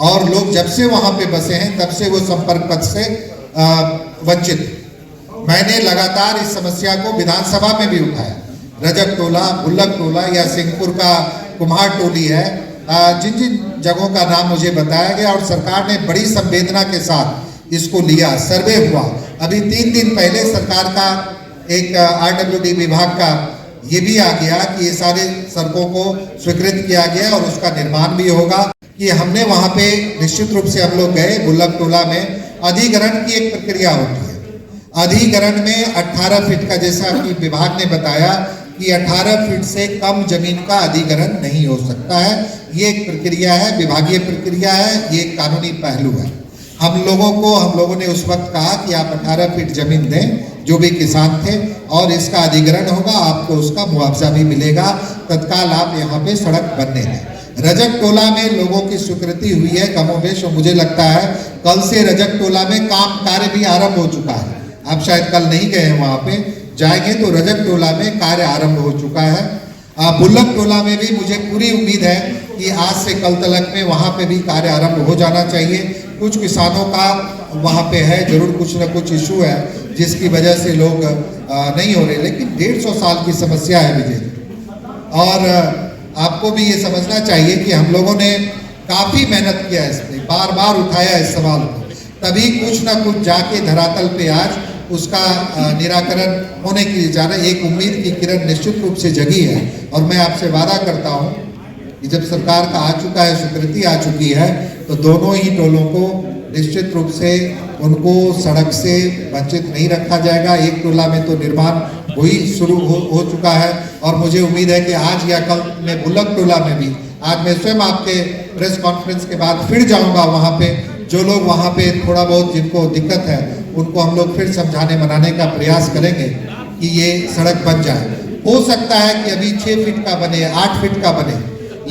और लोग जब से वहां पे बसे हैं तब से वो संपर्क पथ से वंचित। मैंने लगातार इस समस्या को विधानसभा में भी उठाया। रजक टोला, भुल्लक टोला या सिंहपुर का कुम्हार टोली है, जिन जिन जगहों का नाम मुझे बताया गया और सरकार ने बड़ी संवेदना के साथ इसको लिया। सर्वे हुआ। अभी 3 दिन पहले सरकार का एक RWD विभाग का ये भी आ गया कि ये सारे सड़कों को स्वीकृत किया गया और उसका निर्माण भी होगा। कि हमने वहाँ पे निश्चित रूप से हम लोग गए भुल्लक टोला में। अधिग्रहण की एक प्रक्रिया होती है। अधिग्रहण में 18 फीट का, जैसा कि विभाग ने बताया कि 18 फीट से कम जमीन का अधिग्रहण नहीं हो सकता है। ये एक प्रक्रिया है, विभागीय प्रक्रिया है, ये एक कानूनी पहलू है। हम लोगों ने उस वक्त कहा कि आप 18 फीट जमीन दें जो भी किसान थे और इसका अधिग्रहण होगा, आपको उसका मुआवजा भी मिलेगा, तत्काल आप यहाँ पे सड़क बनने दें। रजक टोला में लोगों की स्वीकृति हुई है कमोबेश, और मुझे लगता है कल से रजक टोला में काम कार्य भी आरंभ हो चुका है। आप शायद कल नहीं गए हैं, वहाँ पे जाएंगे तो रजक टोला में कार्य आरंभ हो चुका है। भुल्लक टोला में भी मुझे पूरी उम्मीद है कि आज से कल तक में वहाँ पे भी कार्य आरंभ हो जाना चाहिए। कुछ किसानों का वहाँ पे है जरूर कुछ न कुछ इशू है जिसकी वजह से लोग नहीं हो रहे, लेकिन 150 साल की समस्या है विजय। और आपको भी ये समझना चाहिए कि हम लोगों ने काफ़ी मेहनत किया है, इसमें बार बार उठाया इस सवाल को, तभी कुछ ना कुछ जाके धरातल पे आज उसका निराकरण होने की जा रहा है। एक उम्मीद की किरण निश्चित रूप से जगी है और मैं आपसे वादा करता हूँ कि जब सरकार का आ चुका है, स्वीकृति आ चुकी है, तो दोनों ही टोलों को निश्चित रूप से उनको सड़क से वंचित नहीं रखा जाएगा। एक टोला में तो निर्माण शुरू हो चुका है और मुझे उम्मीद है कि आज या कल मैं भुल्लक टोला में भी, आज मैं स्वयं आपके प्रेस कॉन्फ्रेंस के बाद फिर जाऊंगा वहाँ पे। जो लोग वहाँ पे थोड़ा बहुत जिनको दिक्कत है उनको हम लोग फिर समझाने मनाने का प्रयास करेंगे कि ये सड़क बन जाए। हो सकता है कि अभी 6 फीट का बने, 8 फीट का बने,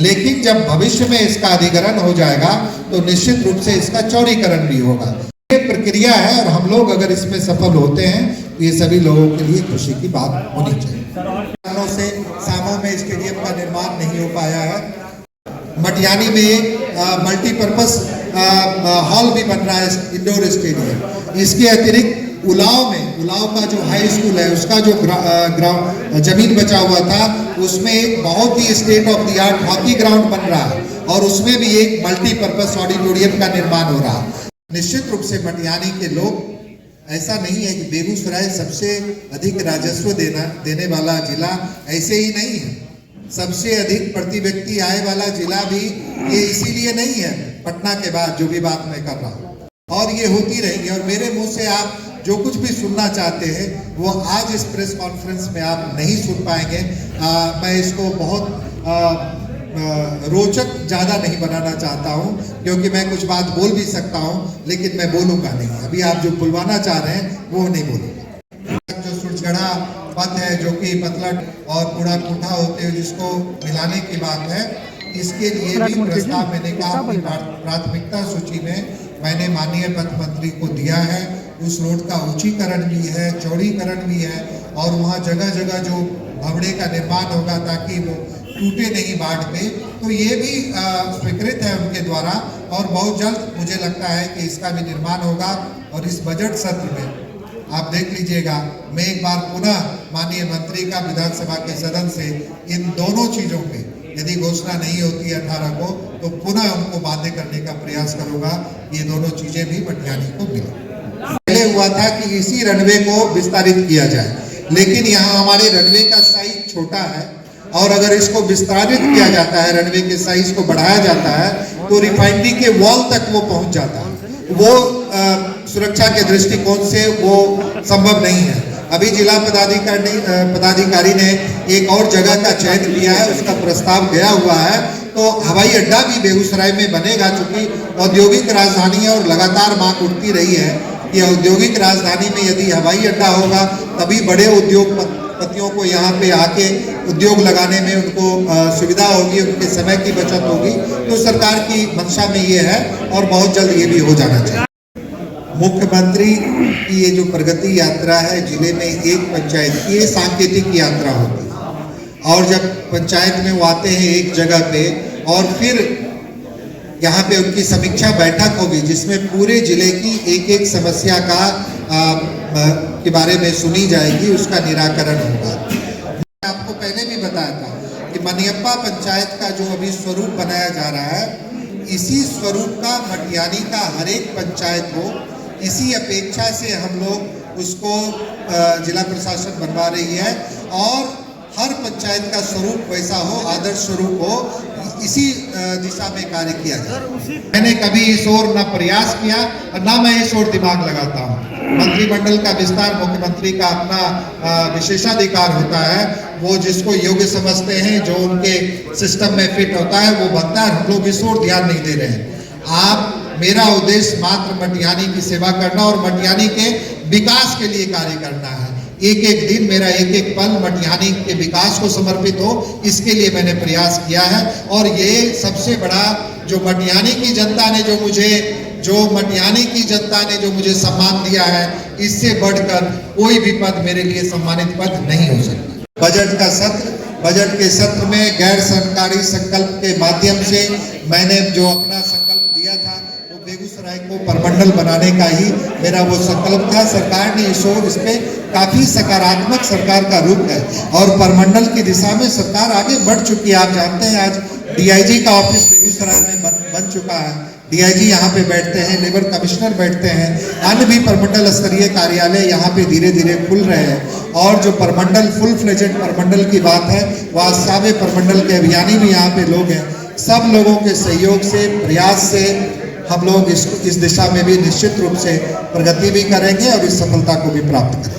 लेकिन जब भविष्य में इसका अधिग्रहण हो जाएगा तो निश्चित रूप से इसका चौड़ीकरण भी होगा। ये प्रक्रिया है और हम लोग अगर इसमें सफल होते हैं तो ये सभी लोगों के लिए खुशी की बात होनी चाहिए। कारणों से सामो में स्टेडियम का निर्माण नहीं हो पाया है। मटियानी में मल्टीपर्पज हॉल भी बन रहा है, इंडोर स्टेडियम। इसके अतिरिक्त उलाव का जो हाई स्कूल है उसका जो ग्राउंड जमीन बचा हुआ था उसमें एक बहुत ही state of the art hockey ground बन रहा है और उसमें भी एक मल्टीपर्पज ऑडिटोरियम का निर्माण हो रहा है। निश्चित रूप से मटियानी के लोग, ऐसा नहीं है कि बेगूसराय सबसे अधिक राजस्व देने वाला जिला, ऐसे ही नहीं है। सबसे अधिक प्रति व्यक्ति आय वाला जिला भी ये इसीलिए नहीं है पटना के बाद, जो भी बात मैं कर रहा हूँ, और ये होती रहेगी। और मेरे मुंह से आप जो कुछ भी सुनना चाहते हैं वो आज इस प्रेस कॉन्फ्रेंस में आप नहीं सुन पाएंगे। मैं इसको बहुत रोचक ज़्यादा नहीं बनाना चाहता हूँ क्योंकि मैं कुछ बात बोल भी सकता हूँ लेकिन मैं बोलूँगा नहीं। अभी आप जो बुलवाना चाह रहे हैं वो नहीं बोलूँगा। जो सूरजगढ़ा पथ है जो कि पतलट और पूरा कोठा होते हुए जिसको मिलाने की बात है, इसके लिए भी प्रस्ताव मैंने कहा अपनी प्राथमिकता सूची में मैंने माननीय पथ मंत्री को दिया है। उस रोड का ऊंचीकरण भी है, चौड़ीकरण भी है और वहाँ जगह जगह जो भवड़े का निर्माण होगा ताकि वो टूटे नहीं बाढ़ पे, तो ये भी स्वीकृत है उनके द्वारा और बहुत जल्द मुझे लगता है कि इसका भी निर्माण होगा। और इस बजट सत्र में आप देख लीजिएगा, मैं एक बार पुनः माननीय मंत्री का विधानसभा के सदन से इन दोनों चीज़ों पे यदि घोषणा नहीं होती 18 को तो पुनः उनको बाध्य करने का प्रयास करूंगा। ये दोनों चीजें भी मटियानी को मिले। पहले हुआ था कि इसी रनवे को विस्तारित किया जाए, लेकिन यहाँ हमारे रनवे का साइज छोटा है और अगर इसको विस्तारित किया जाता है, रनवे के साइज को बढ़ाया जाता है तो रिफाइनरी के वॉल तक वो पहुंच जाता है। वो सुरक्षा के दृष्टिकोण से वो संभव नहीं है। अभी जिला पदाधिकारी ने एक और जगह का चयन किया है, उसका प्रस्ताव गया हुआ है, तो हवाई अड्डा भी बेगूसराय में बनेगा। चूंकि औद्योगिक राजधानी है और लगातार मांग उठती रही है कि औद्योगिक राजधानी में यदि हवाई अड्डा होगा तभी बड़े उद्योगपतियों को यहाँ पे आके उद्योग लगाने में उनको सुविधा होगी, उनके समय की बचत होगी। तो सरकार की मंशा में ये है और बहुत जल्द ये भी हो जाना चाहिए। मुख्यमंत्री की ये जो प्रगति यात्रा है जिले में एक पंचायत की, ये सांकेतिक यात्रा होती है और जब पंचायत में वो आते हैं एक जगह पे और फिर यहाँ पे उनकी समीक्षा बैठक होगी जिसमें पूरे जिले की एक एक समस्या के बारे में सुनी जाएगी, उसका निराकरण होगा। मैंने आपको पहले भी बताया था कि मनियप्पा पंचायत का जो अभी स्वरूप बनाया जा रहा है, इसी स्वरूप का मटियानी का हर एक पंचायत हो, इसी अपेक्षा से हम लोग उसको जिला प्रशासन बनवा रही है और हर पंचायत का स्वरूप वैसा हो, आदर्श स्वरूप हो, इसी दिशा में कार्य किया जाए। मैंने कभी इस ओर न प्रयास किया और ना मैं इस ओर दिमाग लगाता हूँ। मंत्रिमंडल का विस्तार मुख्यमंत्री का अपना विशेषाधिकार होता है, वो जिसको योग्य समझते हैं, जो उनके सिस्टम में फिट होता है वो बनता है। हम लोग इस ओर ध्यान नहीं दे रहे हैं। मेरा उद्देश्य मात्र मटियानी की सेवा करना और मटियानी के विकास के लिए कार्य करना है। एक एक दिन मेरा एक एक पल मटियानी के विकास को समर्पित हो, इसके लिए मैंने प्रयास किया है। और ये सबसे बड़ा जो मटियानी की जनता ने जो मुझे सम्मान दिया है, इससे बढ़कर कोई भी पद मेरे लिए सम्मानित पद नहीं हो सकता। बजट के सत्र में गैर सरकारी संकल्प के माध्यम से मैंने जो अपना संकल्प दिया था, वो बेगूसराय को परमंडल बनाने का ही मेरा वो संकल्प था। सरकार ने इस पे काफी सकारात्मक सरकार का रुख है और परमंडल की दिशा में सरकार आगे बढ़ चुकी है। आप जानते हैं आज डीआईजी का ऑफिस बेगूसराय में बन चुका है। डीआईजी यहाँ पे बैठते हैं, लेबर कमिश्नर बैठते हैं, अन्य भी परमंडल स्तरीय कार्यालय यहाँ पे धीरे धीरे खुल रहे हैं। और जो परमंडल फुल फ्लेजेड परमंडल की बात है, वह सावे परमंडल के अभियानी भी यहाँ पे लोग हैं। सब लोगों के सहयोग से, प्रयास से हम लोग इस दिशा में भी निश्चित रूप से प्रगति भी करेंगे और इस सफलता को भी प्राप्त करेंगे।